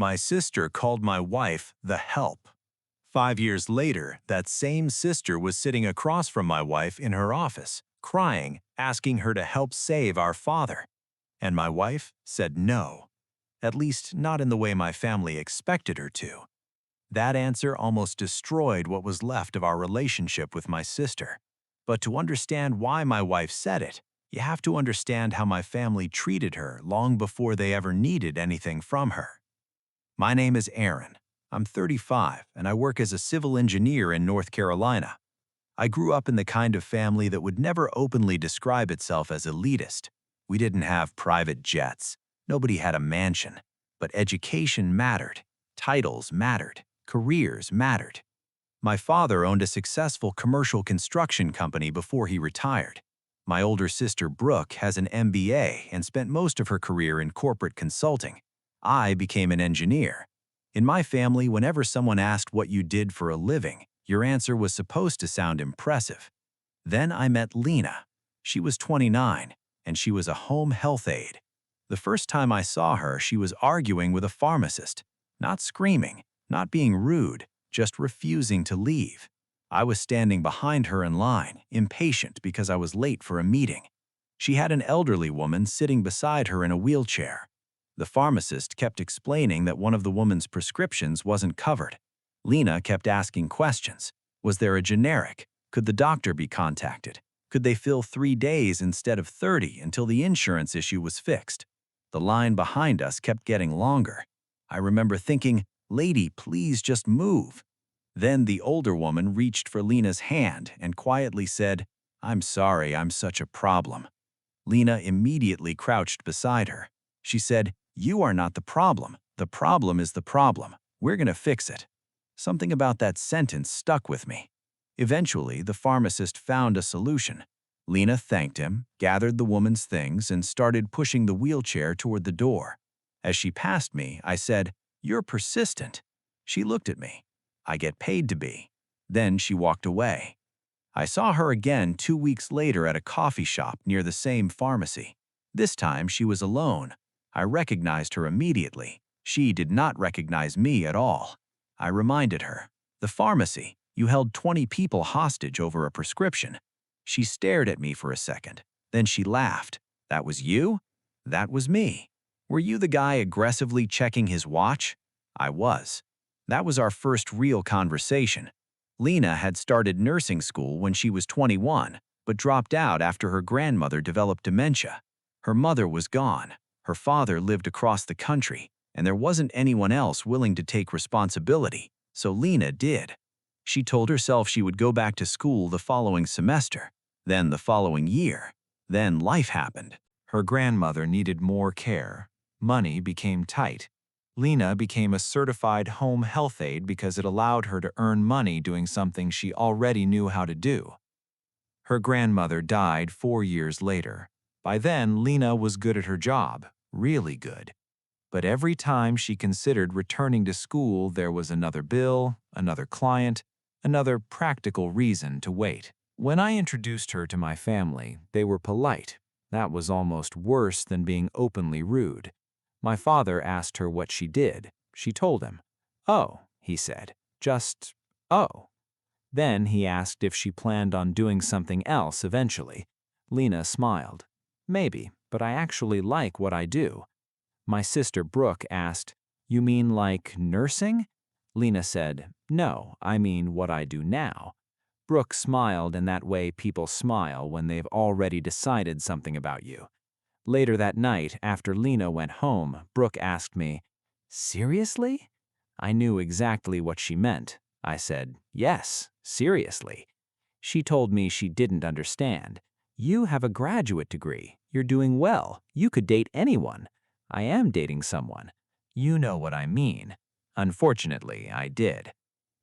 My sister called my wife the help. 5 years later, that same sister was sitting across from my wife in her office, crying, asking her to help save our father. And my wife said no, at least not in the way my family expected her to. That answer almost destroyed what was left of our relationship with my sister. But to understand why my wife said it, you have to understand how my family treated her long before they ever needed anything from her. My name is Aaron. I'm 35, and I work as a civil engineer in North Carolina. I grew up in the kind of family that would never openly describe itself as elitist. We didn't have private jets. Nobody had a mansion. But education mattered. Titles mattered. Careers mattered. My father owned a successful commercial construction company before he retired. My older sister Brooke has an MBA and spent most of her career in corporate consulting. I became an engineer. In my family, whenever someone asked what you did for a living, your answer was supposed to sound impressive. Then I met Lena. She was 29, and she was a home health aide. The first time I saw her, she was arguing with a pharmacist, not screaming, not being rude, just refusing to leave. I was standing behind her in line, impatient because I was late for a meeting. She had an elderly woman sitting beside her in a wheelchair. The pharmacist kept explaining that one of the woman's prescriptions wasn't covered. Lena kept asking questions. Was there a generic? Could the doctor be contacted? Could they fill 3 days instead of 30 until the insurance issue was fixed? The line behind us kept getting longer. I remember thinking, "Lady, please just move." Then the older woman reached for Lena's hand and quietly said, "I'm sorry, I'm such a problem." Lena immediately crouched beside her. She said, "You are not the problem. The problem is the problem. We're going to fix it." Something about that sentence stuck with me. Eventually, the pharmacist found a solution. Lena thanked him, gathered the woman's things, and started pushing the wheelchair toward the door. As she passed me, I said, "You're persistent." She looked at me. "I get paid to be." Then she walked away. I saw her again 2 weeks later at a coffee shop near the same pharmacy. This time she was alone. I recognized her immediately. She did not recognize me at all. I reminded her, "The pharmacy, you held 20 people hostage over a prescription." She stared at me for a second. Then she laughed. "That was you?" "That was me." "Were you the guy aggressively checking his watch?" "I was." That was our first real conversation. Lena had started nursing school when she was 21, but dropped out after her grandmother developed dementia. Her mother was gone. Her father lived across the country, and there wasn't anyone else willing to take responsibility, so Lena did. She told herself she would go back to school the following semester, then the following year. Then life happened. Her grandmother needed more care. Money became tight. Lena became a certified home health aide because it allowed her to earn money doing something she already knew how to do. Her grandmother died 4 years later. By then, Lena was good at her job, really good. But every time she considered returning to school, there was another bill, another client, another practical reason to wait. When I introduced her to my family, they were polite. That was almost worse than being openly rude. My father asked her what she did. She told him. "Oh," he said, "just, oh." Then he asked if she planned on doing something else eventually. Lena smiled. "Maybe, but I actually like what I do." My sister Brooke asked, "You mean like nursing?" Lena said, "No, I mean what I do now." Brooke smiled in that way people smile when they've already decided something about you. Later that night, after Lena went home, Brooke asked me, "Seriously?" I knew exactly what she meant. I said, "Yes, seriously." She told me she didn't understand. "You have a graduate degree. You're doing well. You could date anyone." "I am dating someone." "You know what I mean." Unfortunately, I did.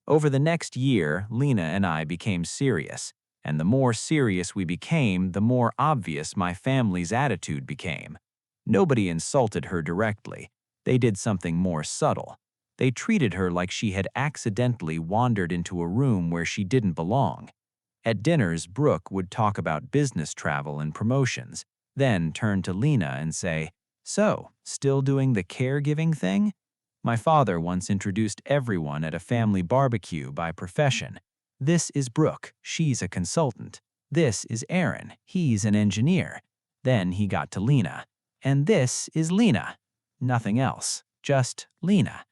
Over the next year, Lena and I became serious. And the more serious we became, the more obvious my family's attitude became. Nobody insulted her directly. They did something more subtle. They treated her like she had accidentally wandered into a room where she didn't belong. At dinners, Brooke would talk about business travel and promotions, then turn to Lena and say, "So, still doing the caregiving thing?" My father once introduced everyone at a family barbecue by profession. This is Brooke, she's a consultant. This is Aaron, he's an engineer. Then he got to Lena. And this is Lena. Nothing else, just Lena.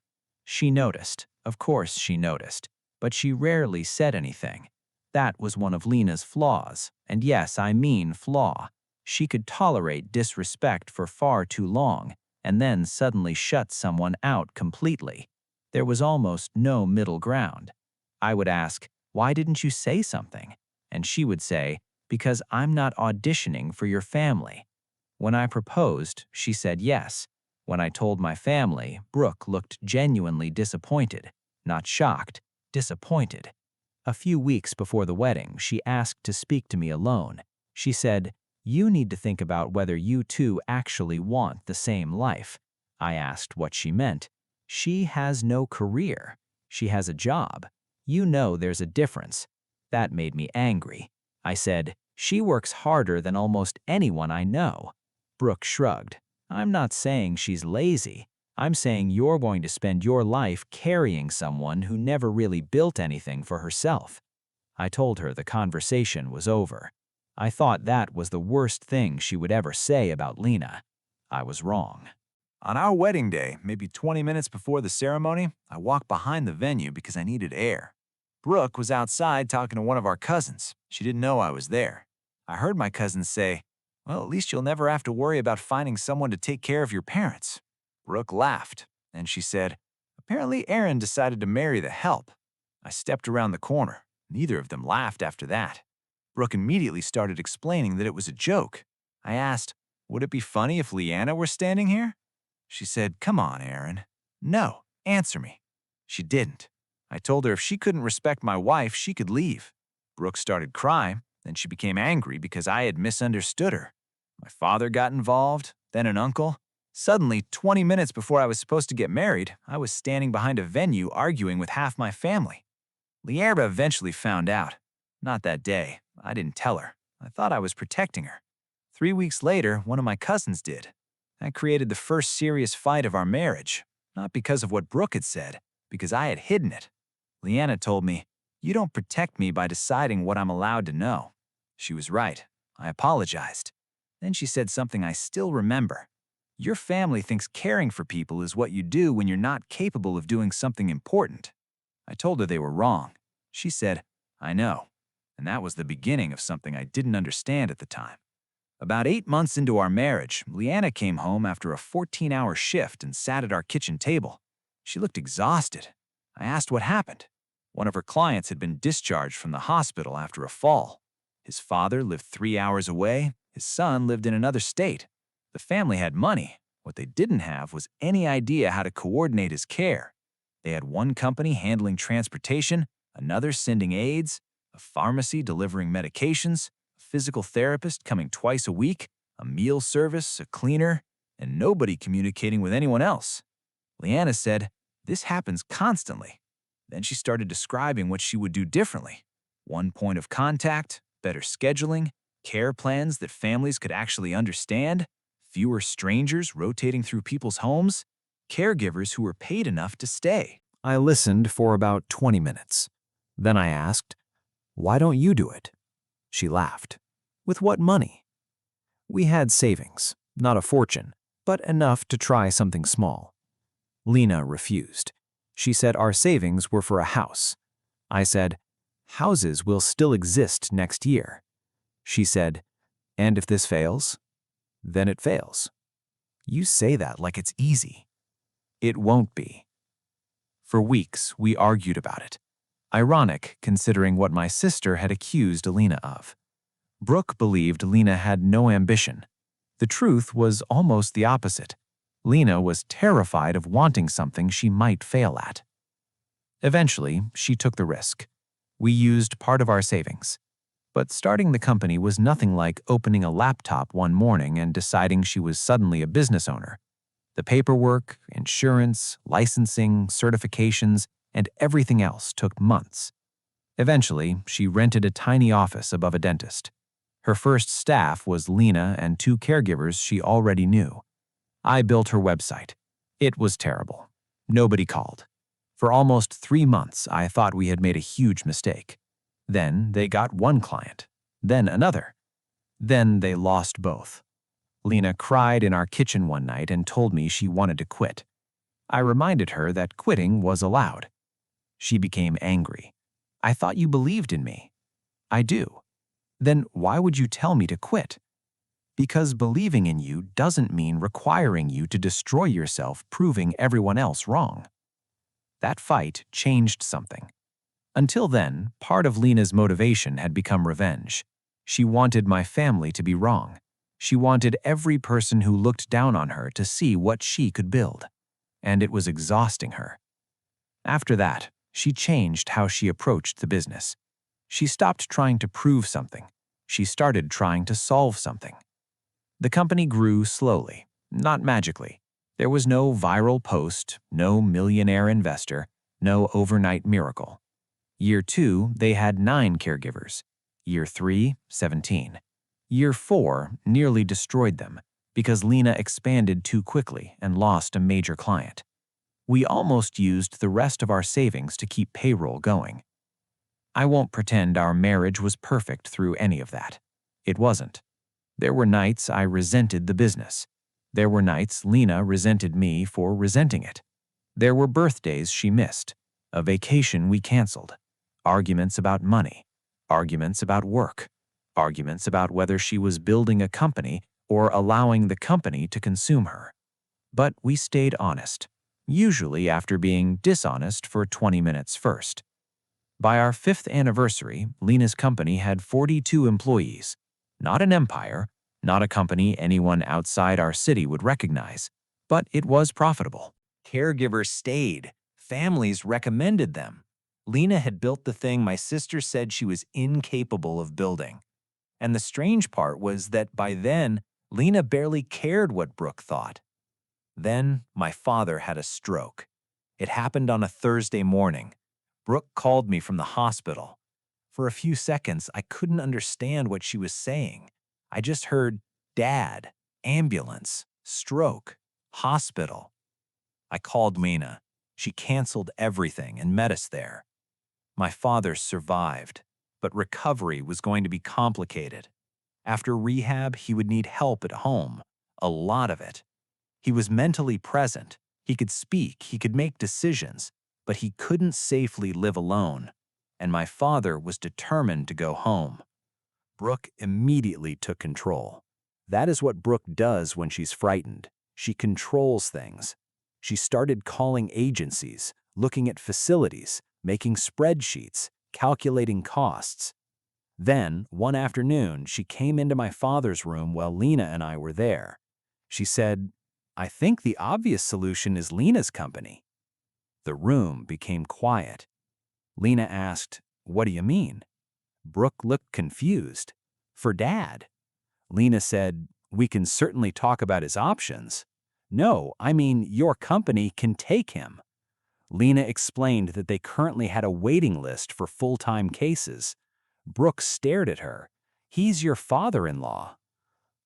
She noticed, of course she noticed, but she rarely said anything. That was one of Lena's flaws, and yes, I mean flaw. She could tolerate disrespect for far too long, and then suddenly shut someone out completely. There was almost no middle ground. I would ask, "Why didn't you say something?" And she would say, "Because I'm not auditioning for your family." When I proposed, she said yes. When I told my family, Brooke looked genuinely disappointed. Not shocked, disappointed. A few weeks before the wedding, she asked to speak to me alone. She said, "You need to think about whether you two actually want the same life." I asked what she meant. "She has no career. She has a job. You know there's a difference." That made me angry. I said, "She works harder than almost anyone I know." Brooke shrugged. "I'm not saying she's lazy. I'm saying you're going to spend your life carrying someone who never really built anything for herself." I told her the conversation was over. I thought that was the worst thing she would ever say about Lena. I was wrong. On our wedding day, maybe 20 minutes before the ceremony, I walked behind the venue because I needed air. Brooke was outside talking to one of our cousins. She didn't know I was there. I heard my cousin say, "Well, at least you'll never have to worry about finding someone to take care of your parents." Brooke laughed, and she said, "Apparently Aaron decided to marry the help." I stepped around the corner. Neither of them laughed after that. Brooke immediately started explaining that it was a joke. I asked, "Would it be funny if Leanna were standing here?" She said, "Come on, Aaron. No, answer me." She didn't. I told her if she couldn't respect my wife, she could leave. Brooke started crying, then she became angry because I had misunderstood her. My father got involved, then an uncle. Suddenly, 20 minutes before I was supposed to get married, I was standing behind a venue arguing with half my family. Leanna eventually found out. Not that day. I didn't tell her. I thought I was protecting her. 3 weeks later, one of my cousins did. That created the first serious fight of our marriage, not because of what Brooke had said, because I had hidden it. Leanna told me, "You don't protect me by deciding what I'm allowed to know." She was right. I apologized. Then she said something I still remember. "Your family thinks caring for people is what you do when you're not capable of doing something important." I told her they were wrong. She said, "I know." And that was the beginning of something I didn't understand at the time. About 8 months into our marriage, Leanna came home after a 14-hour shift and sat at our kitchen table. She looked exhausted. I asked what happened. One of her clients had been discharged from the hospital after a fall. His father lived 3 hours away. His son lived in another state. The family had money. What they didn't have was any idea how to coordinate his care. They had one company handling transportation, another sending aides, a pharmacy delivering medications, a physical therapist coming twice a week, a meal service, a cleaner, and nobody communicating with anyone else. Leanna said, "This happens constantly." Then she started describing what she would do differently. One point of contact, better scheduling, care plans that families could actually understand, fewer strangers rotating through people's homes, caregivers who were paid enough to stay. I listened for about 20 minutes. Then I asked, "Why don't you do it?" She laughed. "With what money?" We had savings, not a fortune, but enough to try something small. Lena refused. She said our savings were for a house. I said, "Houses will still exist next year." She said, "And if this fails?" "Then it fails." You say that like it's easy. It won't be. For weeks, we argued about it. Ironic, considering what my sister had accused Lena of. Brooke believed Lena had no ambition. The truth was almost the opposite. Lena was terrified of wanting something she might fail at. Eventually, she took the risk. We used part of our savings. But starting the company was nothing like opening a laptop one morning and deciding she was suddenly a business owner. The paperwork, insurance, licensing, certifications, and everything else took months. Eventually, she rented a tiny office above a dentist. Her first staff was Lena and 2 caregivers she already knew. I built her website. It was terrible. Nobody called. For almost 3 months, I thought we had made a huge mistake. Then they got one client, then another. Then they lost both. Lena cried in our kitchen one night and told me she wanted to quit. I reminded her that quitting was allowed. She became angry. I thought you believed in me. I do. Then why would you tell me to quit? Because believing in you doesn't mean requiring you to destroy yourself, proving everyone else wrong. That fight changed something. Until then, part of Lena's motivation had become revenge. She wanted my family to be wrong. She wanted every person who looked down on her to see what she could build. And it was exhausting her. After that, she changed how she approached the business. She stopped trying to prove something. She started trying to solve something. The company grew slowly, not magically. There was no viral post, no millionaire investor, no overnight miracle. Year 2, they had 9 caregivers. Year 3, 17. Year 4 nearly destroyed them because Lena expanded too quickly and lost a major client. We almost used the rest of our savings to keep payroll going. I won't pretend our marriage was perfect through any of that. It wasn't. There were nights I resented the business. There were nights Lena resented me for resenting it. There were birthdays she missed, a vacation we canceled, arguments about money, arguments about work, arguments about whether she was building a company or allowing the company to consume her. But we stayed honest, usually after being dishonest for 20 minutes first. By our 5th anniversary, Lena's company had 42 employees. Not an empire, not a company anyone outside our city would recognize, but it was profitable. Caregivers stayed. Families recommended them. Lena had built the thing my sister said she was incapable of building. And the strange part was that by then, Lena barely cared what Brooke thought. Then my father had a stroke. It happened on a Thursday morning. Brooke called me from the hospital. For a few seconds, I couldn't understand what she was saying. I just heard dad, ambulance, stroke, hospital. I called Lena. She canceled everything and met us there. My father survived, but recovery was going to be complicated. After rehab, he would need help at home, a lot of it. He was mentally present. He could speak, he could make decisions, but he couldn't safely live alone. And my father was determined to go home. Brooke immediately took control. That is what Brooke does when she's frightened. She controls things. She started calling agencies, looking at facilities, making spreadsheets, calculating costs. Then, one afternoon, she came into my father's room while Lena and I were there. She said, "I think the obvious solution is Lena's company." The room became quiet. Lena asked, "What do you mean?" Brooke looked confused. "For Dad." Lena said, "We can certainly talk about his options." "No, I mean your company can take him." Lena explained that they currently had a waiting list for full-time cases. Brooke stared at her. "He's your father-in-law."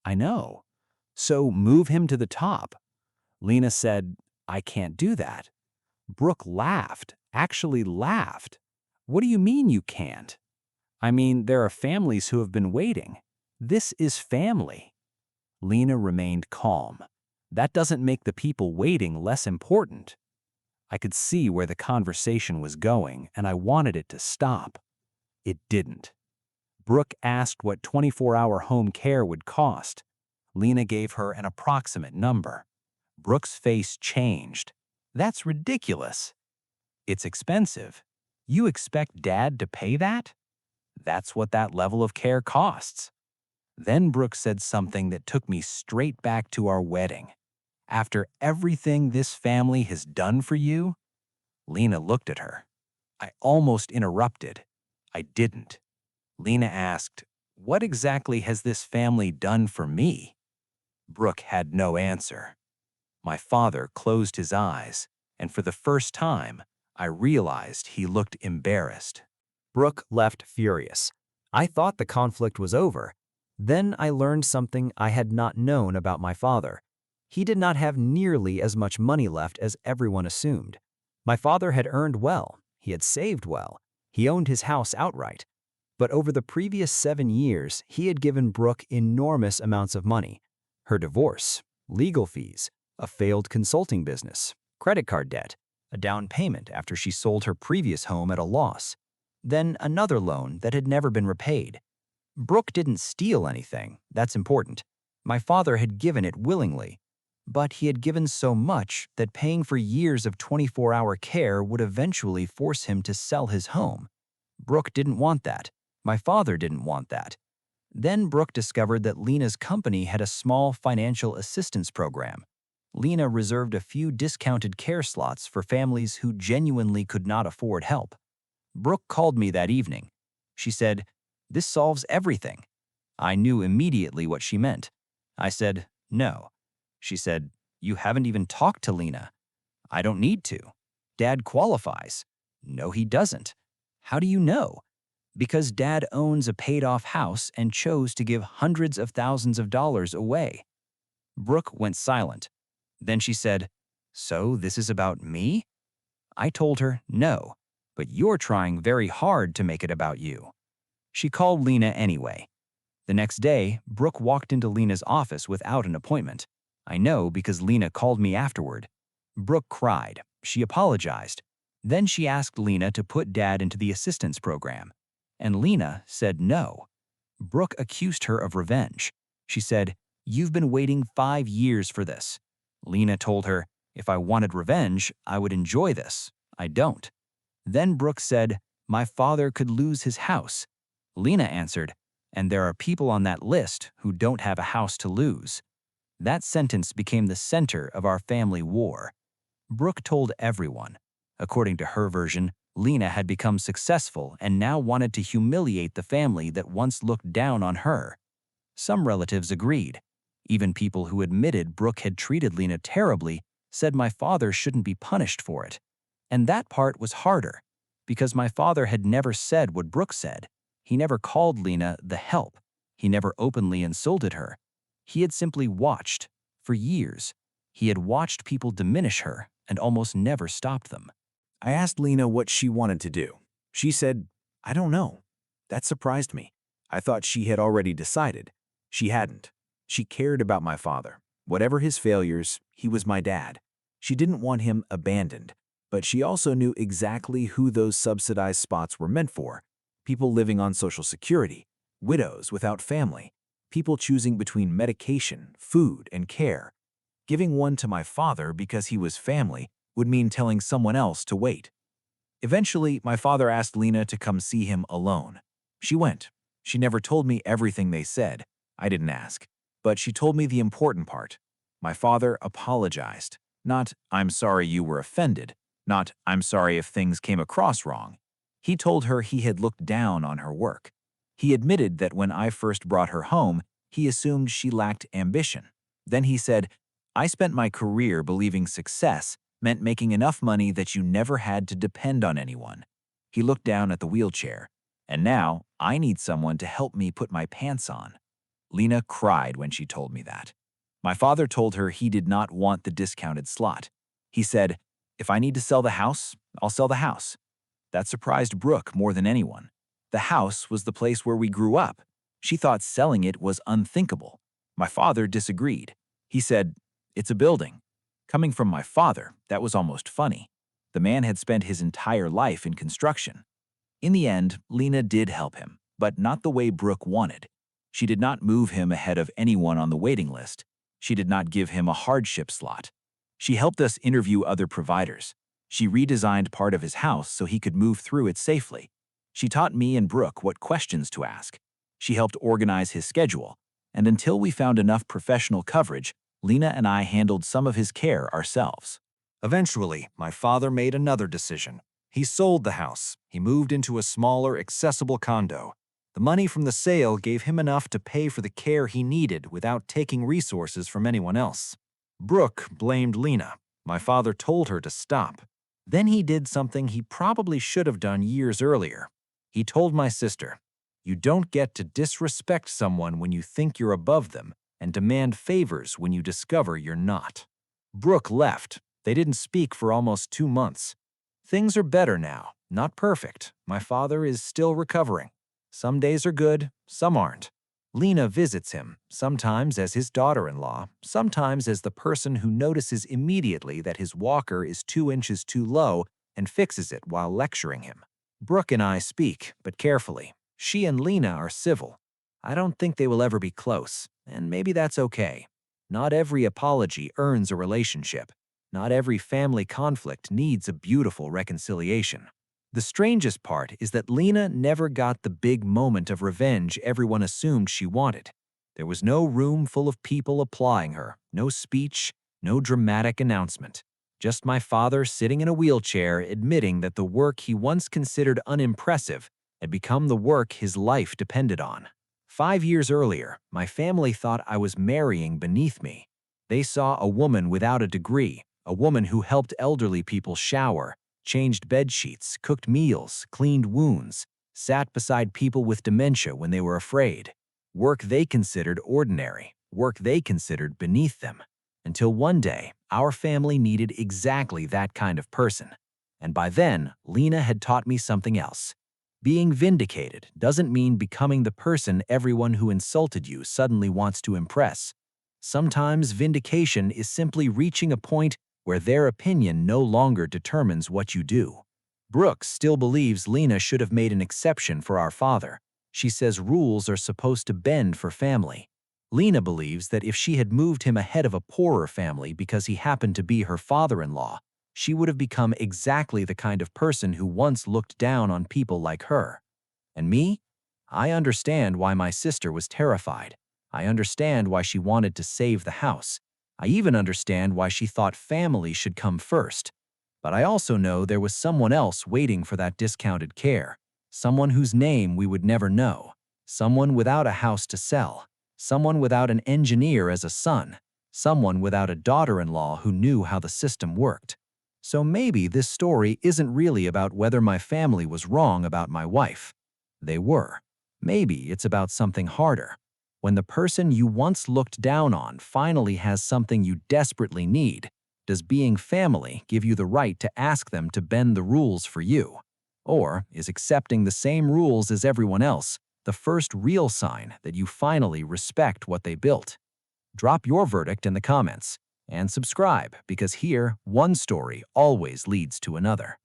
"I know." "So move him to the top." Lena said, "I can't do that." Brooke laughed, actually laughed. "What do you mean you can't?" "I mean, there are families who have been waiting. This is family." Lena remained calm. "That doesn't make the people waiting less important." I could see where the conversation was going, and I wanted it to stop. It didn't. Brooke asked what 24-hour home care would cost. Lena gave her an approximate number. Brooke's face changed. "That's ridiculous." "It's expensive. You expect Dad to pay that?" "That's what that level of care costs." Then Brooke said something that took me straight back to our wedding. "After everything this family has done for you?" Lena looked at her. I almost interrupted. I didn't. Lena asked, "What exactly has this family done for me?" Brooke had no answer. My father closed his eyes, and for the first time, I realized he looked embarrassed. Brooke left furious. I thought the conflict was over. Then I learned something I had not known about my father. He did not have nearly as much money left as everyone assumed. My father had earned well, he had saved well, he owned his house outright. But over the previous 7 years, he had given Brooke enormous amounts of money. Her divorce, legal fees, a failed consulting business, credit card debt, a down payment after she sold her previous home at a loss, then another loan that had never been repaid. Brooke didn't steal anything, that's important. My father had given it willingly. But he had given so much that paying for years of 24-hour care would eventually force him to sell his home. Brooke didn't want that. My father didn't want that. Then Brooke discovered that Lena's company had a small financial assistance program. Lena reserved a few discounted care slots for families who genuinely could not afford help. Brooke called me that evening. She said, "This solves everything." I knew immediately what she meant. I said, "No." She said, "You haven't even talked to Lena." "I don't need to. Dad qualifies." "No, he doesn't." "How do you know?" "Because Dad owns a paid-off house and chose to give hundreds of thousands of dollars away." Brooke went silent. Then she said, "So this is about me?" I told her, "No, but you're trying very hard to make it about you." She called Lena anyway. The next day, Brooke walked into Lena's office without an appointment. I know because Lena called me afterward. Brooke cried. She apologized. Then she asked Lena to put Dad into the assistance program. And Lena said no. Brooke accused her of revenge. She said, "You've been waiting 5 years for this." Lena told her, "If I wanted revenge, I would enjoy this. I don't." Then Brooke said, "My father could lose his house." Lena answered, "And there are people on that list who don't have a house to lose." That sentence became the center of our family war. Brooke told everyone. According to her version, Lena had become successful and now wanted to humiliate the family that once looked down on her. Some relatives agreed. Even people who admitted Brooke had treated Lena terribly said my father shouldn't be punished for it. And that part was harder, because my father had never said what Brooke said. He never called Lena the help. He never openly insulted her. He had simply watched. For years, he had watched people diminish her and almost never stopped them. I asked Lena what she wanted to do. She said, "I don't know." That surprised me. I thought she had already decided. She hadn't. She cared about my father. Whatever his failures, he was my dad. She didn't want him abandoned, but she also knew exactly who those subsidized spots were meant for. People living on Social Security, widows without family, people choosing between medication, food, and care. Giving one to my father because he was family would mean telling someone else to wait. Eventually, my father asked Lena to come see him alone. She went. She never told me everything they said. I didn't ask. But she told me the important part. My father apologized. Not, "I'm sorry you were offended." Not, "I'm sorry if things came across wrong." He told her he had looked down on her work. He admitted that when I first brought her home, he assumed she lacked ambition. Then he said, "I spent my career believing success meant making enough money that you never had to depend on anyone." He looked down at the wheelchair. "And now, I need someone to help me put my pants on." Lena cried when she told me that. My father told her he did not want the discounted slot. He said, "If I need to sell the house, I'll sell the house." That surprised Brooke more than anyone. The house was the place where we grew up. She thought selling it was unthinkable. My father disagreed. He said, "It's a building." Coming from my father, that was almost funny. The man had spent his entire life in construction. In the end, Lena did help him, but not the way Brooke wanted. She did not move him ahead of anyone on the waiting list. She did not give him a hardship slot. She helped us interview other providers. She redesigned part of his house so he could move through it safely. She taught me and Brooke what questions to ask. She helped organize his schedule. And until we found enough professional coverage, Lena and I handled some of his care ourselves. Eventually, my father made another decision. He sold the house. He moved into a smaller, accessible condo. The money from the sale gave him enough to pay for the care he needed without taking resources from anyone else. Brooke blamed Lena. My father told her to stop. Then he did something he probably should have done years earlier. He told my sister, "You don't get to disrespect someone when you think you're above them and demand favors when you discover you're not. Brooke left. They didn't speak for almost 2 months. Things are better now, not perfect. My father is still recovering. Some days are good, some aren't. Lena visits him, sometimes as his daughter-in-law, sometimes as the person who notices immediately that his walker is 2 inches too low and fixes it while lecturing him. Brooke and I speak, but carefully. She and Lena are civil. I don't think they will ever be close, and maybe that's okay. Not every apology earns a relationship. Not every family conflict needs a beautiful reconciliation. The strangest part is that Lena never got the big moment of revenge everyone assumed she wanted. There was no room full of people applauding her, no speech, no dramatic announcement. Just my father sitting in a wheelchair admitting that the work he once considered unimpressive had become the work his life depended on. 5 years earlier, my family thought I was marrying beneath me. They saw a woman without a degree, a woman who helped elderly people shower, changed bedsheets, cooked meals, cleaned wounds, sat beside people with dementia when they were afraid. Work they considered ordinary, work they considered beneath them. Until one day, our family needed exactly that kind of person. And by then, Lena had taught me something else. Being vindicated doesn't mean becoming the person everyone who insulted you suddenly wants to impress. Sometimes vindication is simply reaching a point where their opinion no longer determines what you do. Brooke still believes Lena should have made an exception for our father. She says rules are supposed to bend for family. Lena believes that if she had moved him ahead of a poorer family because he happened to be her father-in-law, she would have become exactly the kind of person who once looked down on people like her. And me? I understand why my sister was terrified. I understand why she wanted to save the house. I even understand why she thought family should come first. But I also know there was someone else waiting for that discounted care. Someone whose name we would never know. Someone without a house to sell. Someone without an engineer as a son. Someone without a daughter-in-law who knew how the system worked. So maybe this story isn't really about whether my family was wrong about my wife. They were. Maybe it's about something harder. When the person you once looked down on finally has something you desperately need, does being family give you the right to ask them to bend the rules for you? Or is accepting the same rules as everyone else the first real sign that you finally respect what they built? Drop your verdict in the comments and subscribe because here, one story always leads to another.